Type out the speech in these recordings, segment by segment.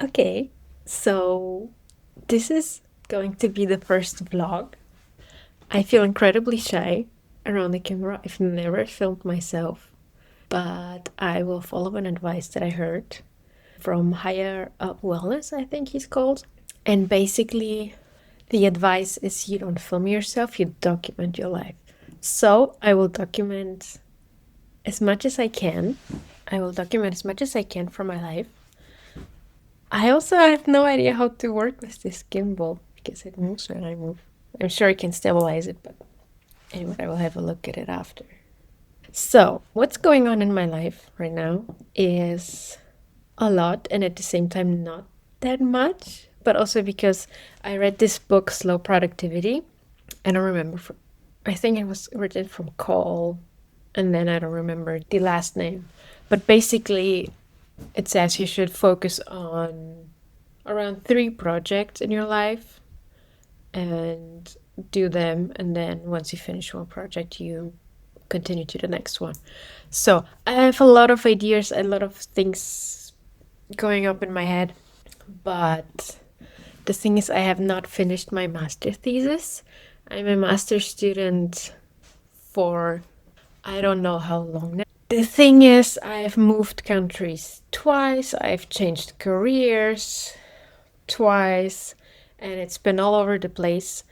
Okay, so this is going to be the first vlog. I feel incredibly shy around the camera. I've never filmed myself, but I will follow an advice that I heard from Higher Up Wellness, I think he's called. And basically, the advice is you don't film yourself, you document your life. So I will document as much as I can. I will document as much as I can from my life. I also have no idea how to work with this gimbal because it moves when I move. I'm sure I can stabilize it, but anyway, I will have a look at it after. So, what's going on in my life right now is a lot and at the same time not that much, but also because I read this book, Slow Productivity. I don't remember, I think it was written from Cole, and then I don't remember the last name. But basically, it says you should focus on around 3 projects in your life and do them. And then once you finish one project, you continue to the next one. So I have a lot of ideas, a lot of things going up in my head. But the thing is, I have not finished my master thesis. I'm a master student for I don't know how long now. The thing is, I've moved countries twice, I've changed careers twice, and it's been all over the place.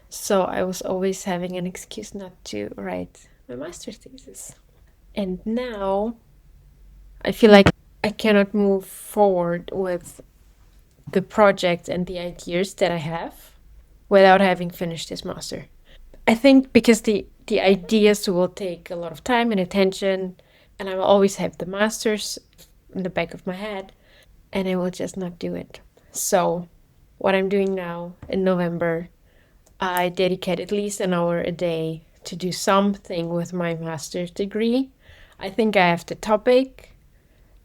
So I was always having an excuse not to write my master's thesis. And now I feel like I cannot move forward with the project and the ideas that I have without having finished this master. I think because the ideas will take a lot of time and attention, and I will always have the masters in the back of my head, and I will just not do it. So, what I'm doing now in November, I dedicate at least an hour a day to do something with my master's degree. I think I have the topic.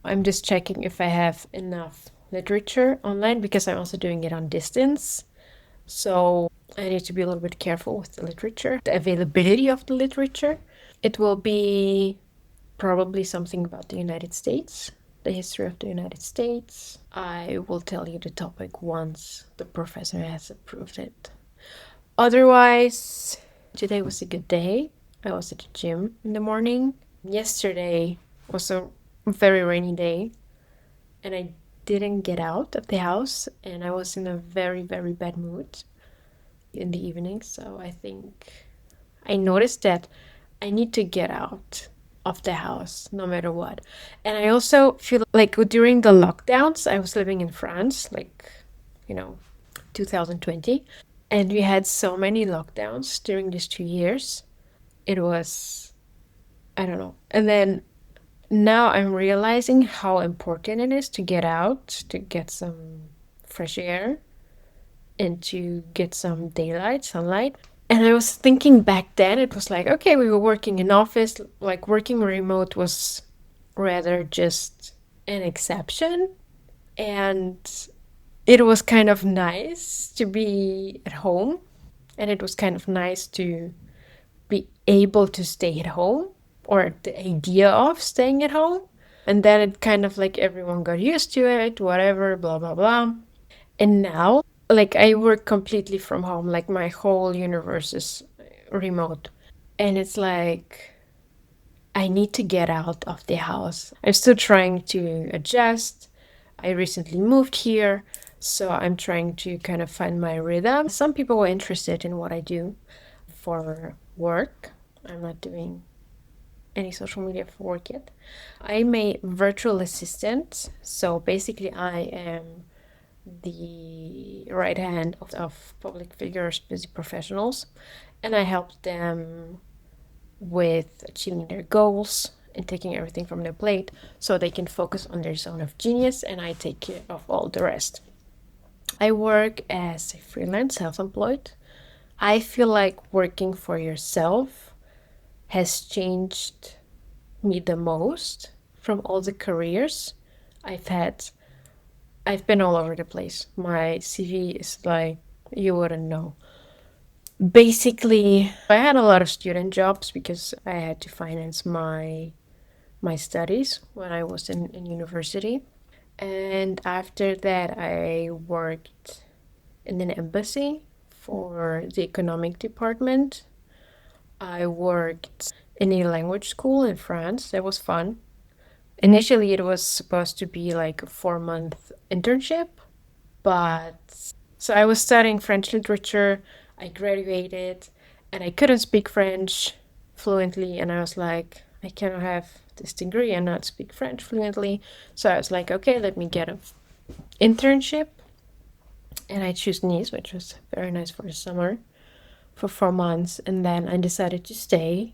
I'm just checking if I have enough literature online because I'm also doing it on distance. So I need to be a little bit careful with the literature, the availability of the literature. It will be probably something about the United States, the history of the United States. I will tell you the topic once the professor has approved it. Otherwise, today was a good day. I was at the gym in the morning. Yesterday was a very rainy day, and I didn't get out of the house, and I was in a very, very bad mood in the evening. So I think I noticed that I need to get out of the house no matter what. And I also feel like during the lockdowns, I was living in France, like, you know, 2020, and we had so many lockdowns during these 2 years. It was, I don't know. And then now I'm realizing how important it is to get out, to get some fresh air, and to get some daylight, sunlight. And I was thinking back then, it was like, okay, we were working in office, like working remote was rather just an exception. And it was kind of nice to be at home. And it was kind of nice to be able to stay at home, or the idea of staying at home. And then it kind of like everyone got used to it, whatever, blah, blah, blah. And now, like, I work completely from home, like, my whole universe is remote. And it's like, I need to get out of the house. I'm still trying to adjust. I recently moved here, so I'm trying to kind of find my rhythm. Some people are interested in what I do for work. I'm not doing any social media for work yet. I'm a virtual assistant, so basically, I am the right hand of public figures, busy professionals, and I help them with achieving their goals and taking everything from their plate so they can focus on their zone of genius, and I take care of all the rest. I work as a freelance, self employed. I feel like working for yourself has changed me the most from all the careers I've had. I've been all over the place. My CV is like, you wouldn't know. Basically, I had a lot of student jobs because I had to finance my studies when I was in university. And after that, I worked in an embassy for the economic department. I worked in a language school in France. That was fun. Initially, it was supposed to be like a 4 month internship, but so I was studying French literature. I graduated and I couldn't speak French fluently. And I was like, I cannot have this degree and not speak French fluently. So I was like, okay, let me get an internship. And I chose Nice, which was very nice for the summer, for 4 months. And then I decided to stay.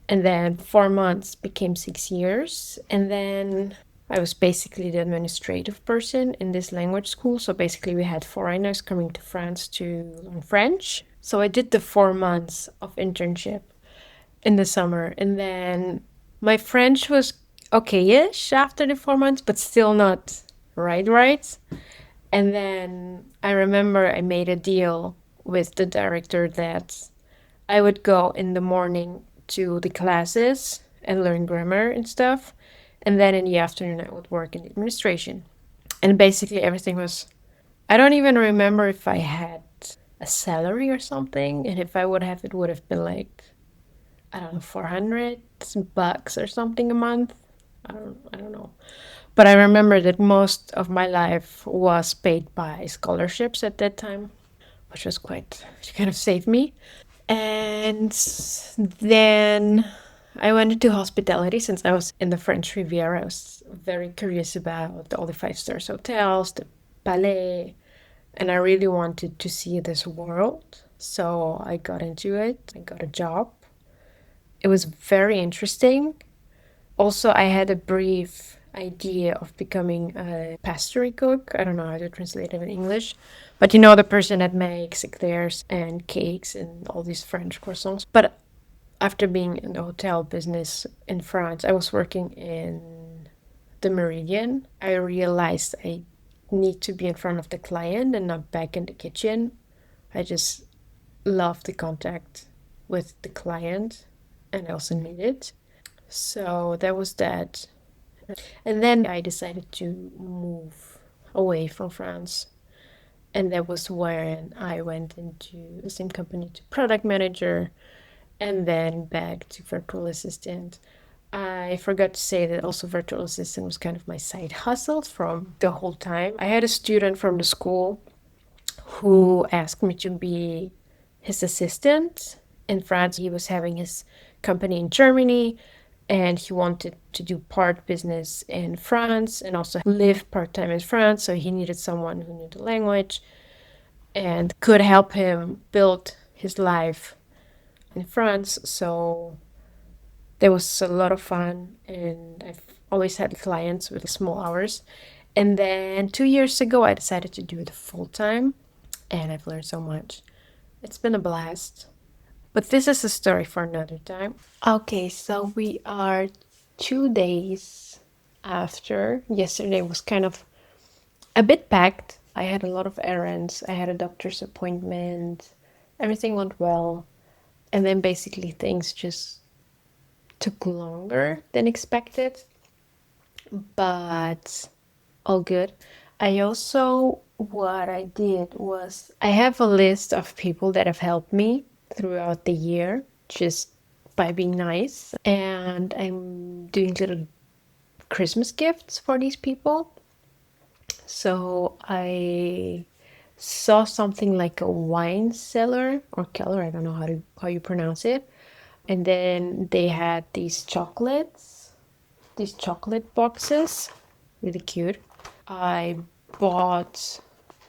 And then 4 months became 6 years. And then I was basically the administrative person in this language school. So basically, we had foreigners coming to France to learn French. So I did the 4 months of internship in the summer. And then my French was okay ish after the 4 months, but still not right. And then I remember I made a deal with the director that I would go in the morning to the classes and learn grammar and stuff. And then in the afternoon, I would work in the administration. And basically, everything was. I don't even remember if I had a salary or something. And if I would have, it would have been like, I don't know, $400 or something a month. I don't know. But I remember that most of my life was paid by scholarships at that time, which was quite, which kind of saved me. And then I went into hospitality since I was in the French Riviera. I was very curious about all the five-star hotels, the Palais, and I really wanted to see this world. So I got into it. I got a job. It was very interesting. Also, I had a brief idea of becoming a pastry cook. I don't know how to translate it in English, but you know, the person that makes eclairs and cakes and all these French croissants. But after being in the hotel business in France, I was working in the Meridian. I realized I need to be in front of the client and not back in the kitchen. I just love the contact with the client and I also need it. So that was that. And then I decided to move away from France. And that was when I went into the same company to product manager and then back to virtual assistant. I forgot to say that also virtual assistant was kind of my side hustle from the whole time. I had a student from the school who asked me to be his assistant in France. He was having his company in Germany and he wanted to do part business in France and also live part time in France. So he needed someone who knew the language and could help him build his life in France. So there was a lot of fun, and I've always had clients with small hours. And then 2 years ago, I decided to do it full time, and I've learned so much. It's been a blast. But this is a story for another time. Okay, so we are 2 days after. Yesterday was kind of a bit packed. I had a lot of errands. I had a doctor's appointment. Everything went well. And then basically things just took longer than expected. But all good. I also, what I did was, I have a list of people that have helped me throughout the year just by being nice. And I'm doing little Christmas gifts for these people. So I saw something like a wine cellar or keller, I don't know how you pronounce it. And then they had these chocolate boxes, really cute. I bought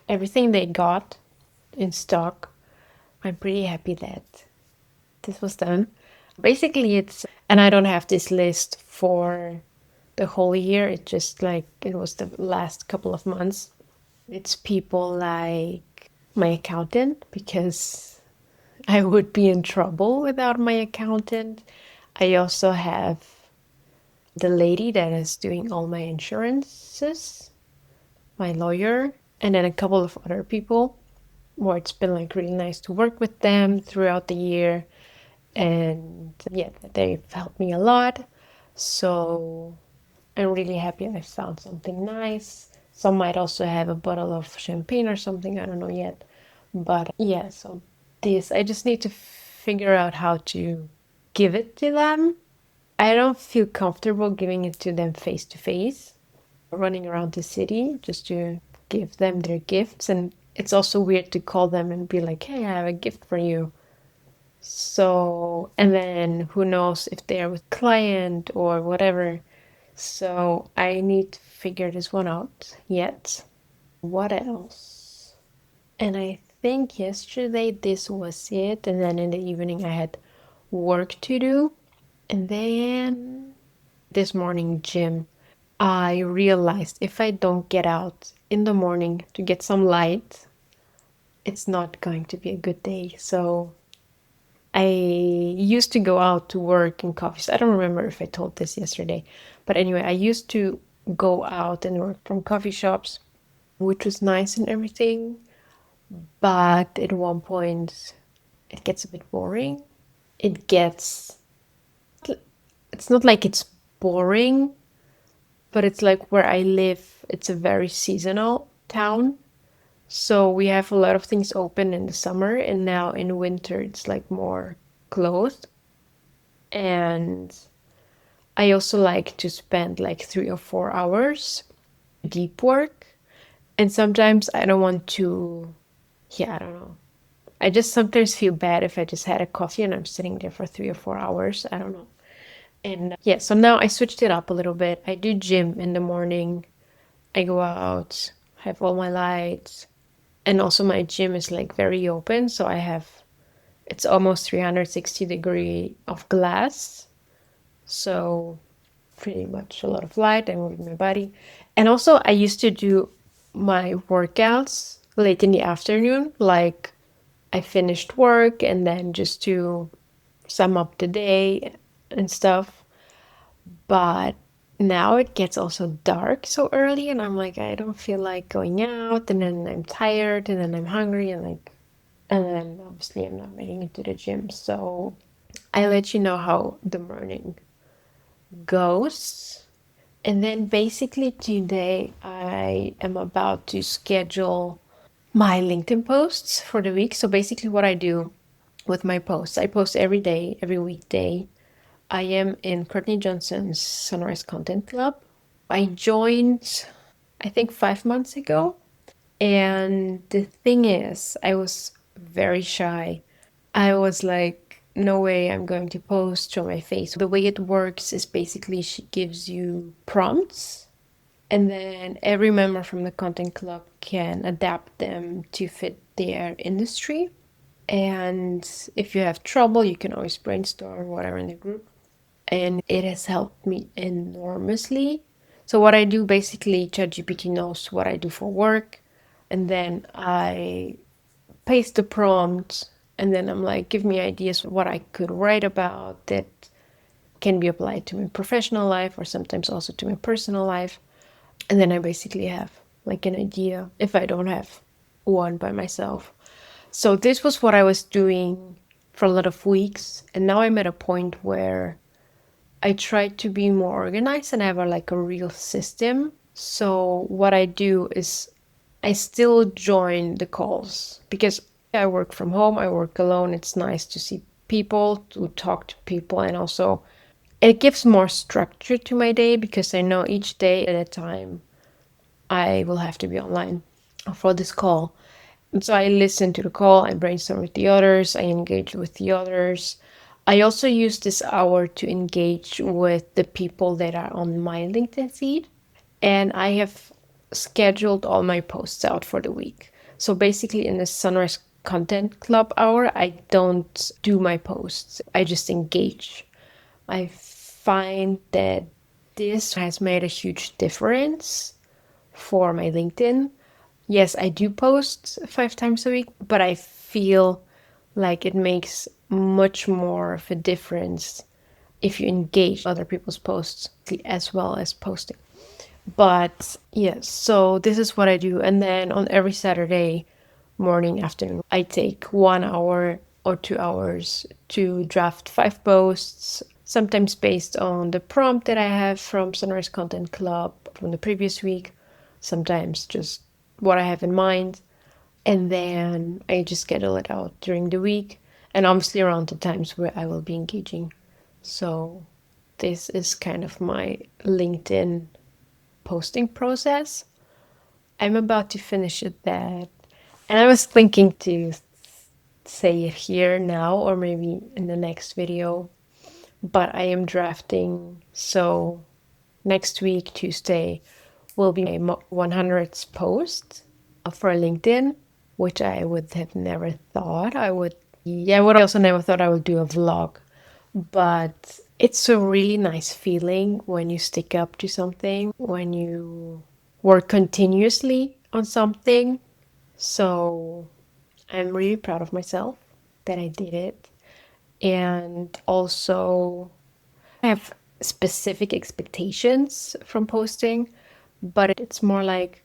everything they got in stock. I'm pretty happy that this was done. Basically, and I don't have this list for the whole year. It's just like it was the last couple of months. It's people like my accountant because I would be in trouble without my accountant. I also have the lady that is doing all my insurances, my lawyer, and then a couple of other people where it's been like really nice to work with them throughout the year. And yeah, they've helped me a lot. So I'm really happy I found something nice. Some might also have a bottle of champagne or something, I don't know yet. But yeah, so this, I just need to figure out how to give it to them. I don't feel comfortable giving it to them face to face, running around the city just to give them their gifts. And it's also weird to call them and be like, hey, I have a gift for you. So, and then who knows if they're with client or whatever. So I need to figure this one out yet. What else? And I think yesterday this was it. And then in the evening I had work to do. And then this morning, gym. I realized if I don't get out in the morning to get some light, it's not going to be a good day. So I used to go out to work in coffees. I don't remember if I told this yesterday, but anyway, I used to go out and work from coffee shops, which was nice and everything. But at one point, it gets a bit boring. It gets, it's not like it's boring, but it's like where I live, it's a very seasonal town. So we have a lot of things open in the summer, and now in winter, it's like more closed. And I also like to spend like 3 or 4 hours deep work. And sometimes I don't want to, yeah, I don't know. I just sometimes feel bad if I just had a coffee and I'm sitting there for 3 or 4 hours. I don't know. And yeah, so now I switched it up a little bit. I do gym in the morning. I go out, have all my lights. And also my gym is like very open. So I have, it's almost 360-degree of glass. So pretty much a lot of light. I move my body. And also I used to do my workouts late in the afternoon. Like I finished work and then just to sum up the day and stuff. But now it gets also dark so early and I'm like, I don't feel like going out, and then I'm tired and then I'm hungry and like, and then obviously I'm not making it to the gym. So I let you know how the morning goes. And then basically today I am about to schedule my LinkedIn posts for the week. So basically what I do with my posts, I post every day, every weekday. I am in Courtney Johnson's Sunrise Content Club. I joined, I think, 5 months ago. And the thing is, I was very shy. I was like, no way I'm going to post, show my face. The way it works is basically she gives you prompts, and then every member from the content club can adapt them to fit their industry. And if you have trouble, you can always brainstorm whatever in the group. And it has helped me enormously. So what I do basically, ChatGPT knows what I do for work, and then I paste the prompt, and then I'm like, give me ideas what I could write about that can be applied to my professional life or sometimes also to my personal life. And then I basically have like an idea if I don't have one by myself. So this was what I was doing for a lot of weeks. And now I'm at a point where I try to be more organized and have like a real system. So what I do is I still join the calls because I work from home, I work alone. It's nice to see people, to talk to people, and also it gives more structure to my day because I know each day at a time I will have to be online for this call. And so I listen to the call, I brainstorm with the others, I engage with the others. I also use this hour to engage with the people that are on my LinkedIn feed. And I have scheduled all my posts out for the week. So basically, in the Sunrise Content Club hour, I don't do my posts, I just engage. I find that this has made a huge difference for my LinkedIn. Yes, I do post 5 times a week, but I feel like it makes much more of a difference if you engage other people's posts as well as posting. But yes, so this is what I do. And then on every Saturday morning, afternoon, I take 1 hour or 2 hours to draft 5 posts, sometimes based on the prompt that I have from Sunrise Content Club from the previous week. sometimes just what I have in mind. And then I just schedule it out during the week and obviously around the times where I will be engaging. So this is kind of my LinkedIn posting process. I'm about to finish it that. And I was thinking to say it here now or maybe in the next video, but I am drafting. So next week, Tuesday, will be my 100th post for LinkedIn, which I would have never thought I would. Yeah, I would also never thought I would do a vlog, but it's a really nice feeling when you stick up to something, when you work continuously on something. So I'm really proud of myself that I did it. And also, I have specific expectations from posting, but it's more like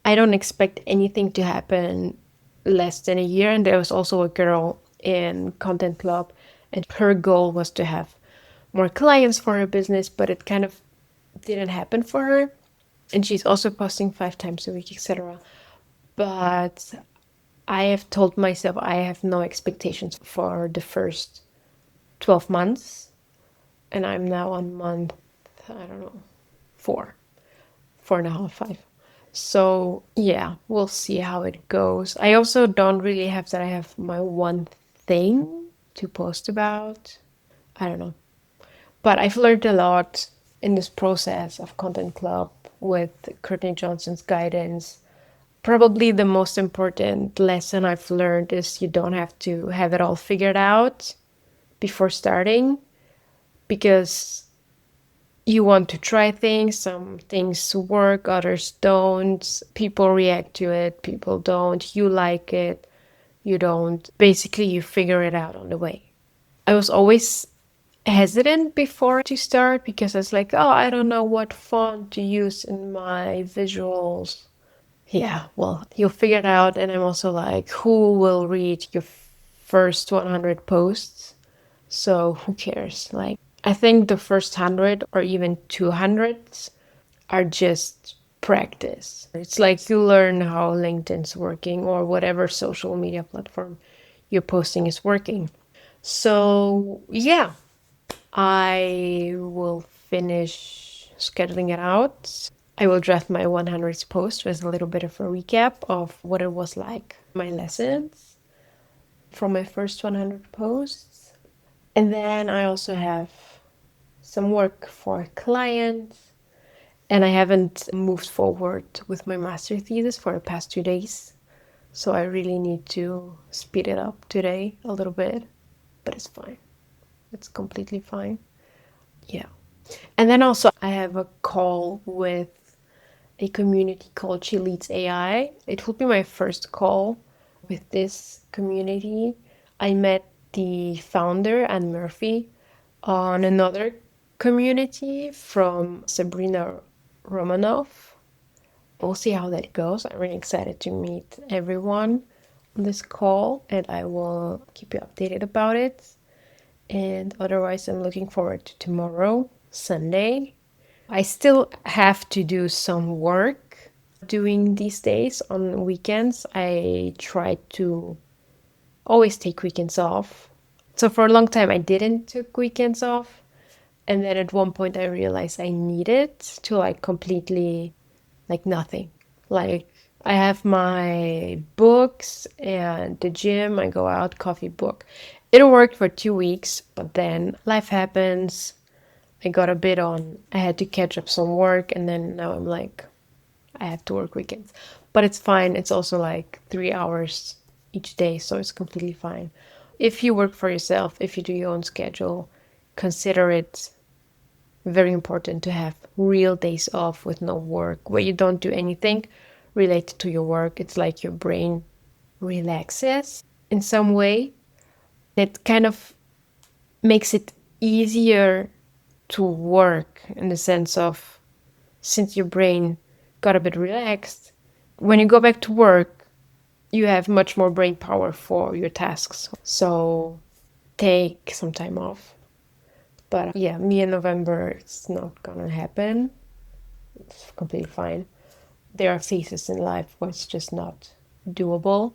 I don't expect anything to happen less than a year. And there was also a girl in Content Club, and her goal was to have more clients for her business, but it kind of didn't happen for her. And she's also posting 5 times a week, etc. But I have told myself I have no expectations for the first 12 months. And I'm now on month, I don't know, 4.5, 5. So yeah, we'll see how it goes. I also don't really have that I have my one thing to post about. I don't know. But I've learned a lot in this process of Content Club with Courtney Johnson's guidance. Probably the most important lesson I've learned is you don't have to have it all figured out before starting, because you want to try things. Some things work, others don't. People react to it, people don't. You like it, you don't. Basically, you figure it out on the way. I was always hesitant before to start because I was like, oh, I don't know what font to use in my visuals. Yeah, well, you'll figure it out. And I'm also like, who will read your first 100 posts? So who cares? Like, I think the first 100 or even 200 are just practice. It's like you learn how LinkedIn's working or whatever social media platform you're posting is working. So, yeah, I will finish scheduling it out. I will draft my 100th post with a little bit of a recap of what it was like, my lessons from my first 100 posts. And then I also have some work for clients. And I haven't moved forward with my master thesis for the past 2 days. So I really need to speed it up today a little bit. But it's fine. It's completely fine. Yeah. And then also I have a call with a community called She Leads AI. It will be my first call with this community. I met the founder, Anne Murphy, on another community from Sabrina Romanoff. We'll see how that goes. I'm really excited to meet everyone on this call, and I will keep you updated about it. And otherwise, I'm looking forward to tomorrow, Sunday. I still have to do some work doing these days on weekends. I try to always take weekends off. So for a long time, I didn't take weekends off. And then at one point, I realized I needed to like completely, like nothing. Like I have my books and the gym, I go out, coffee, book. It worked for 2 weeks, but then life happens. I got a bit on, I had to catch up some work, and then now I'm like, I have to work weekends. But it's fine. It's also like 3 hours each day, so it's completely fine. If you work for yourself, if you do your own schedule, consider it very important to have real days off with no work, where you don't do anything related to your work. It's like your brain relaxes in some way. It kind of makes it easier to work in the sense of, since your brain got a bit relaxed, when you go back to work, you have much more brain power for your tasks. So take some time off. But yeah, me in November, it's not gonna happen. It's completely fine. there are phases in life where it's just not doable.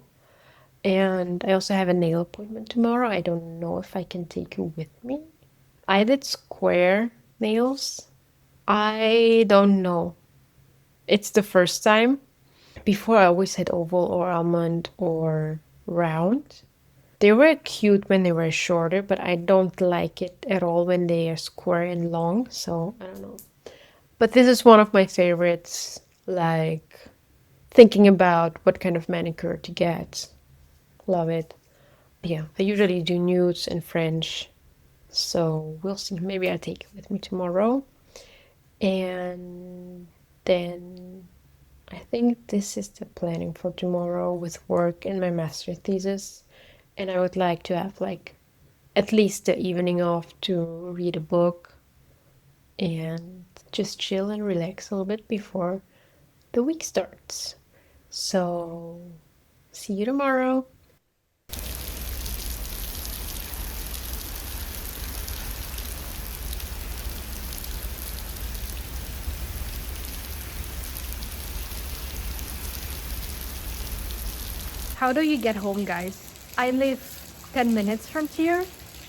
And I also have a nail appointment tomorrow. I don't know if I can take you with me. I did square nails. I don't know. It's the first time. Before I always had oval or almond or round. They were cute when they were shorter, but I don't like it at all when they are square and long, so I don't know. But this is one of my favorites, like thinking about what kind of manicure to get. Love it. Yeah, I usually do nudes and French, so we'll see. Maybe I'll take it with me tomorrow. And then I think this is the planning for tomorrow with work and my master thesis. And I would like to have like at least the evening off to read a book and just chill and relax a little bit before the week starts. So, see you tomorrow. How do you get home, guys? I live 10 minutes from here,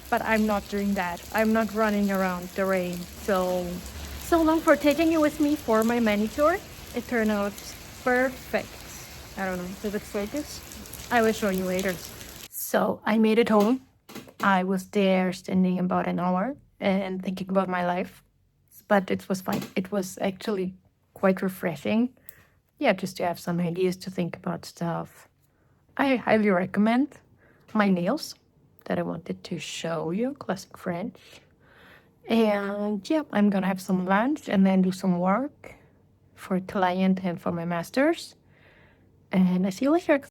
but I'm not doing that. I'm not running around the rain. So long for taking you with me for my manicure. It turned out perfect. I don't know if it's focus. I will show you later. So I made it home. I was there standing about an hour and thinking about my life, but it was fine. It was actually quite refreshing. Yeah, just to have some ideas to think about stuff. I highly recommend my nails that I wanted to show you, classic French. And yeah, I'm gonna have some lunch and then do some work for a client and for my masters. And I see you later.